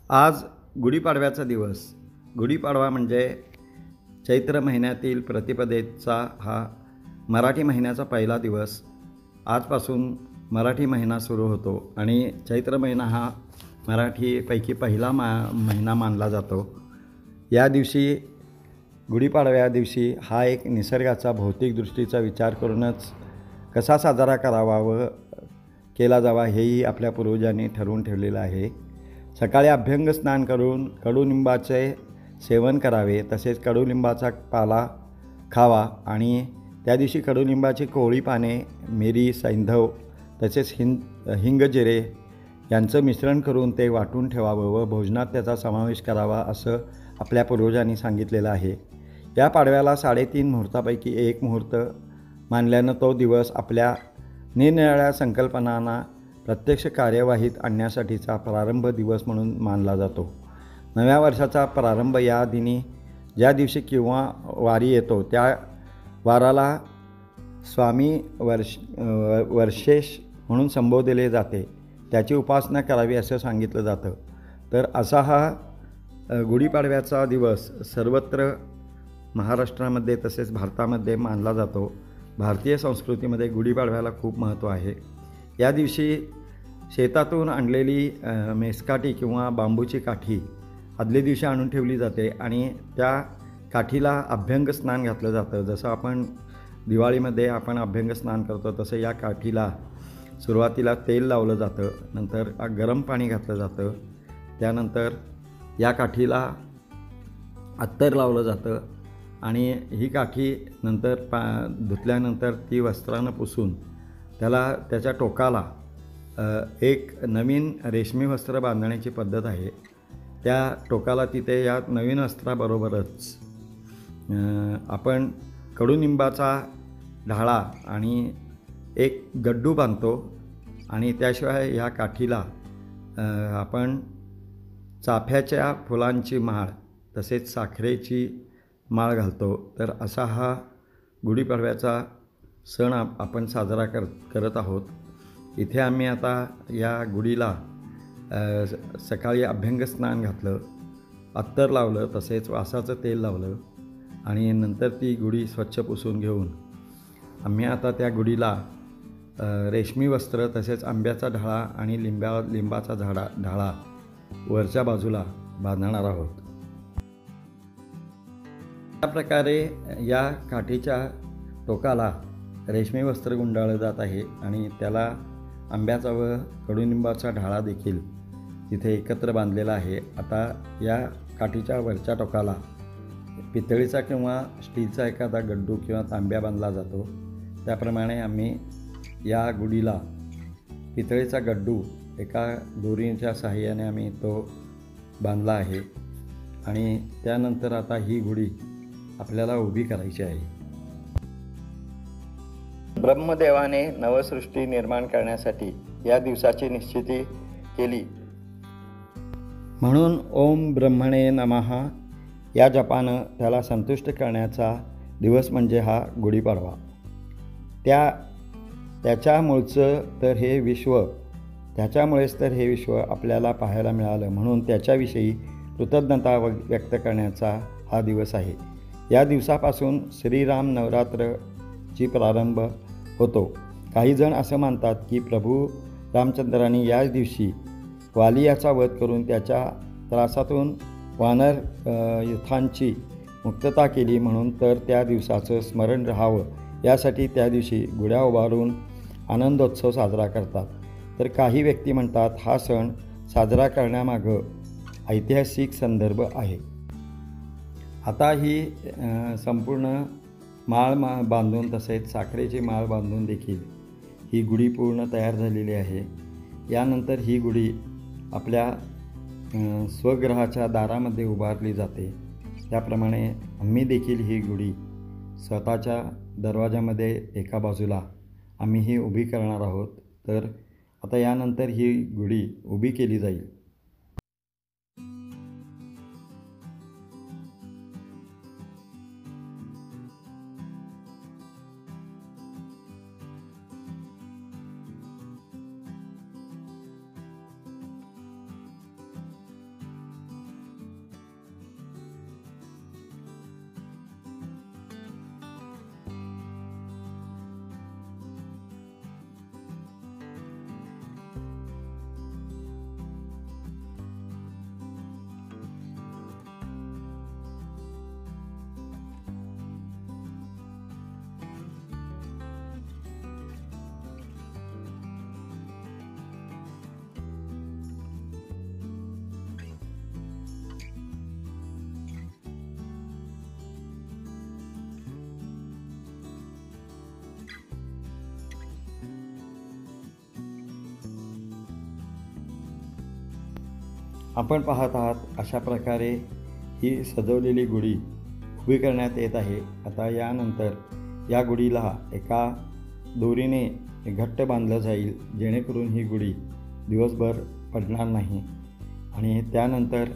आज गुढीपाडव्याचा दिवस. गुढीपाडवा म्हणजे चैत्र महिन्यातील प्रतिपदेचा हा मराठी महिन्याचा पहिला दिवस. आजपासून मराठी महिना सुरू होतो आणि चैत्र महिना हा मराठीपैकी पहिला महिना मानला जातो. या दिवशी गुढीपाडव्या दिवशी हा एक निसर्गाचा भौतिक दृष्टीचा विचार करूनच कसा साजरा करावा व केला जावा हेही आपल्या पूर्वजांनी ठरवून ठेवलेलं आहे. सकाळी अभ्यंग स्नान करून कडुलिंबाचे सेवन करावे, तसेच कडुलिंबाचा पाला खावा आणि त्या दिवशी कडुलिंबाची कोवळी पाने, मिरी, सैंधव तसेच हिंग जिरे यांचं मिश्रण करून ते वाटून ठेवावं व भोजनात त्याचा समावेश करावा असं आपल्या पूर्वजांनी सांगितलेलं आहे. या पाडव्याला 3.5 मुहूर्तापैकी एक मुहूर्त मानल्यानं तो दिवस आपल्या निरनिराळ्या संकल्पनांना प्रत्यक्ष कार्यवाहीत आणण्यासाठीचा प्रारंभ दिवस म्हणून मानला जातो. नव्या वर्षाचा प्रारंभ या दिनी ज्या दिवशी किंवा वारी येतो त्या वाराला स्वामी वर्षेश म्हणून संबोधले जाते. त्याची उपासना करावी असं सांगितलं जातं. तर असा हा गुढीपाडव्याचा दिवस सर्वत्र महाराष्ट्रामध्ये तसेच भारतामध्ये मानला जातो. भारतीय संस्कृतीमध्ये गुढीपाडव्याला खूप महत्त्व आहे. या दिवशी शेतातून आणलेली मेसकाठी किंवा बांबूची काठी आदल्या दिवशी आणून ठेवली जाते आणि त्या काठीला अभ्यंग स्नान घातलं जातं. जसं आपण दिवाळीमध्ये आपण अभ्यंग स्नान करतो तसं या काठीला सुरुवातीला तेल लावलं जातं, नंतर गरम पाणी घातलं जातं, त्यानंतर या काठीला अत्तर लावलं जातं आणि ही काठी नंतर धुतल्यानंतर ती वस्त्रानं पुसून त्याच्या टोकाला एक नवीन रेशमी वस्त्र बांधण्याची पद्धत आहे. त्या टोकाला तिथे या नवीन वस्त्राबरोबरच आपण कडुनिंबाचा ढाळा आणि एक गड्डू बांधतो आणि त्याशिवाय या काठीला आपण चाफ्याच्या फुलांची माळ तसेच साखरेची माळ घालतो. तर असा हा गुढीपाडव्याचा सण आपण साजरा करत आहोत. इथे आम्ही आता या गुढीला सकाळी अभ्यंग स्नान घातलं, अत्तर लावलं, तसेच वासाचं तेल लावलं आणि नंतर ती गुढी स्वच्छ पुसून घेऊन आम्ही आता त्या गुढीला रेशमी वस्त्र तसेच आंब्याचा ढाळा आणि लिंबाचा ढाळा वरच्या बाजूला बांधणार आहोत. या प्रकारे या काठीच्या टोकाला रेशमी वस्त्र गुंडाळलं जात आहे आणि त्याला आंब्याचा व कडुनिंबाचा ढाळा देखील तिथे एकत्र बांधलेला आहे. आता या काठीच्या वरच्या टोकाला पितळीचा किंवा स्टीलचा एखादा गड्डू किंवा तांब्या बांधला जातो. त्याप्रमाणे आम्ही या गुढीला पितळीचा गड्डू एका दोरीच्या साहाय्याने आम्ही तो बांधला आहे आणि त्यानंतर आता ही गुढी आपल्याला उभी करायची आहे. ब्रह्मदेवाने नवसृष्टी निर्माण करण्यासाठी या दिवसाची निश्चिती केली म्हणून ओम ब्रह्मणे नमः या जपानं त्याला संतुष्ट करण्याचा दिवस म्हणजे हा गुढीपाडवा. त्याच्यामुळेच तर हे विश्व आपल्याला पाहायला मिळालं म्हणून त्याच्याविषयी कृतज्ञता व्यक्त करण्याचा हा दिवस आहे. या दिवसापासून श्रीराम नवरात्रची प्रारंभ होतो. काही जण असं मानतात की प्रभू रामचंद्रांनी याच दिवशी वाली याचा वध करून त्याच्या त्रासातून वानर युथांची मुक्तता केली म्हणून तर त्या दिवसाचं स्मरण राहावं यासाठी त्या दिवशी गुढ्या उभारून आनंदोत्सव साजरा करतात. तर काही व्यक्ती म्हणतात हा सण साजरा करण्यामागं ऐतिहासिक संदर्भ आहे. आता ही संपूर्ण माळ बांधून तसेच साखरेची माळ बांधून देखील ही गुढी पूर्ण तयार झालेली आहे. यानंतर ही गुढी आपल्या स्वगृहाच्या दारामध्ये उभारली जाते. त्याप्रमाणे आम्ही देखील ही गुढी स्वतःच्या दरवाजामध्ये एका बाजूला आम्ही ही उभी करणार आहोत. तर आता यानंतर ही गुढी उभी केली जाईल. आपण पाहत आहात अशा प्रकारे ही सजवलेली गुढी उभी करण्यात येत आहे. आता यानंतर या गुढीला एका दोरीने घट्ट बांधलं जाईल, जेणेकरून ही गुढी दिवसभर पडणार नाही. आणि त्यानंतर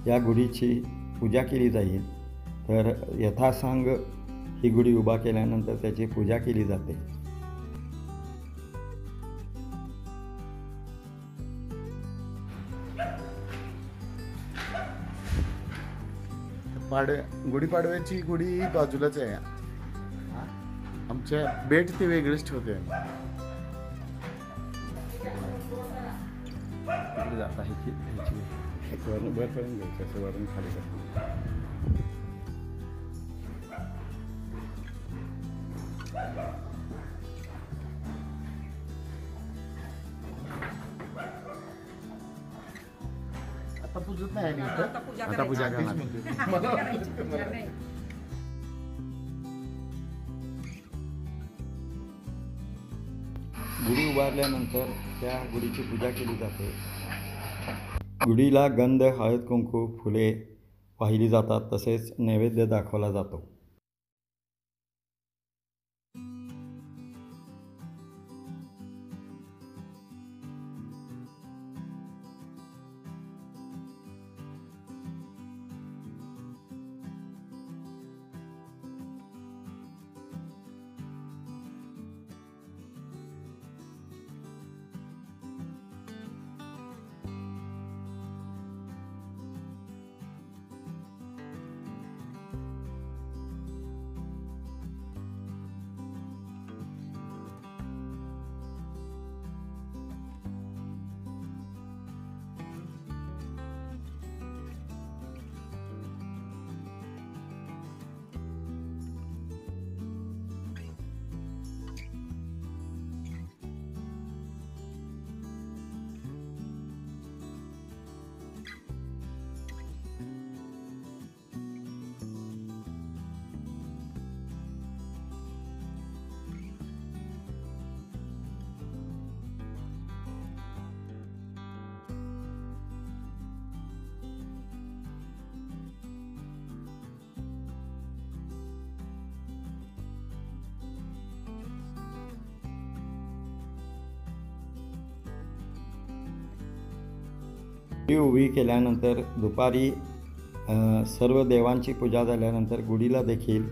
या गुढीची पूजा केली जाईल. तर यथासांग ही गुढी उभा केल्यानंतर त्याची पूजा केली जाते. गुढीपाडव्याची गुढी बाजूलाच आहे. आमच्या बेट ते वेगळंच ठेवते. जात आहे की वरून वरपर्यंत घ्यायचं, असं वरून खाली करायचं. आता पूजत नाही आता पूजा करणार. गुढी उभारल्यानंतर त्या गुढीची पूजा केली जाते. गुढीला गंध, हळद, कुंकू, फुले वाहिली जातात. तसेच नैवेद्य दाखवला जातो. गुढी उभी केल्यानंतर दुपारी सर्व देवांची पूजा झाल्यानंतर गुढीला देखील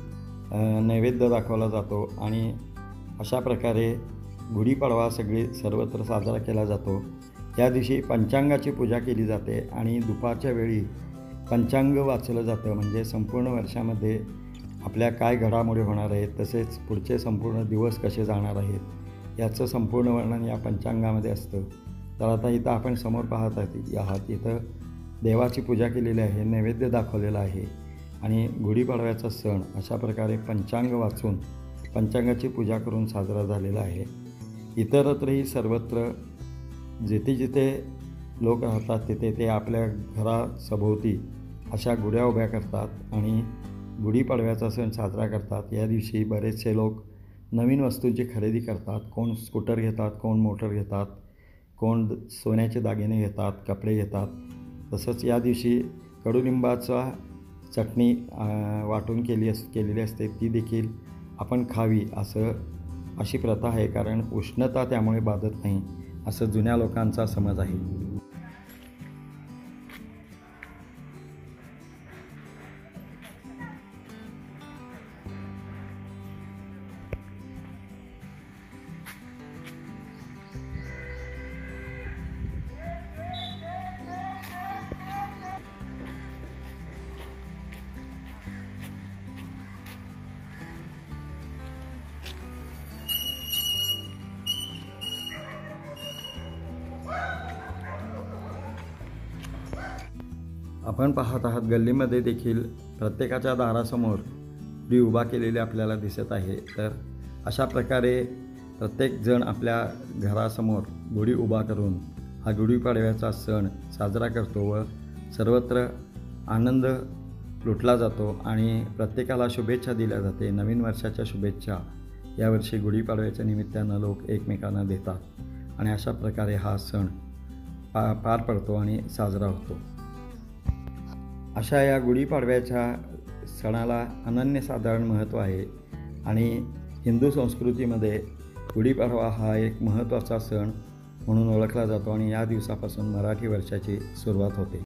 नैवेद्य दाखवला जातो. आणि अशा प्रकारे गुढीपाडवा सर्वत्र साजरा केला जातो. या दिवशी पंचांगाची पूजा केली जाते आणि दुपारच्या वेळी पंचांग वाचलं जातं. म्हणजे संपूर्ण वर्षामध्ये आपल्या काय घडामोडी होणार आहेत, तसेच पुढचे संपूर्ण दिवस कसे जाणार आहेत याचं संपूर्ण वर्णन या पंचांगामध्ये असतं. तर आता इथं आपण समोर पाहत आहात, इथं देवाची पूजा केलेली आहे, नैवेद्य दाखवलेला आहे आणि गुढीपाडव्याचा सण अशा प्रकारे पंचांग वाचून पंचांगाची पूजा करून साजरा झालेला आहे. इतरत्रही सर्वत्र जिथे जिथे लोक राहतात तिथे ते आपल्या घरासभोवती अशा गुढ्या उभ्या करतात आणि गुढीपाडव्याचा सण साजरा करतात. या दिवशी बरेचसे लोक नवीन वस्तूंची खरेदी करतात. कोण स्कूटर घेतात, कोण मोटर घेतात, कोण सोन्याचे दागिने घेतात, कपडे घेतात. तसंच या दिवशी कडुलिंबाचा चटणी वाटून केलेली असते, ती देखील आपण खावी अशी प्रथा आहे. कारण उष्णता त्यामुळे बाधत नाही असं जुन्या लोकांचा समज आहे. आपण पाहत आहात गल्लीमध्ये देखील प्रत्येकाच्या दारासमोर गुढी उभा केलेली आपल्याला दिसत आहे. तर अशा प्रकारे प्रत्येकजण आपल्या घरासमोर गुढी उभा करून हा गुढीपाडव्याचा सण साजरा करतो व सर्वत्र आनंद लुटला जातो आणि प्रत्येकाला शुभेच्छा दिल्या जाते. नवीन वर्षाच्या शुभेच्छा यावर्षी गुढीपाडव्याच्या निमित्तानं लोक एकमेकांना देतात आणि अशा प्रकारे हा सण पार पडतो आणि साजरा होतो. अशा या गुढीपाडव्याच्या सणाला अनन्यसाधारण महत्त्व आहे आणि हिंदू संस्कृतीमध्ये गुढीपाडवा हा एक महत्त्वाचा सण म्हणून ओळखला जातो आणि या दिवसापासून मराठी वर्षाची सुरुवात होते.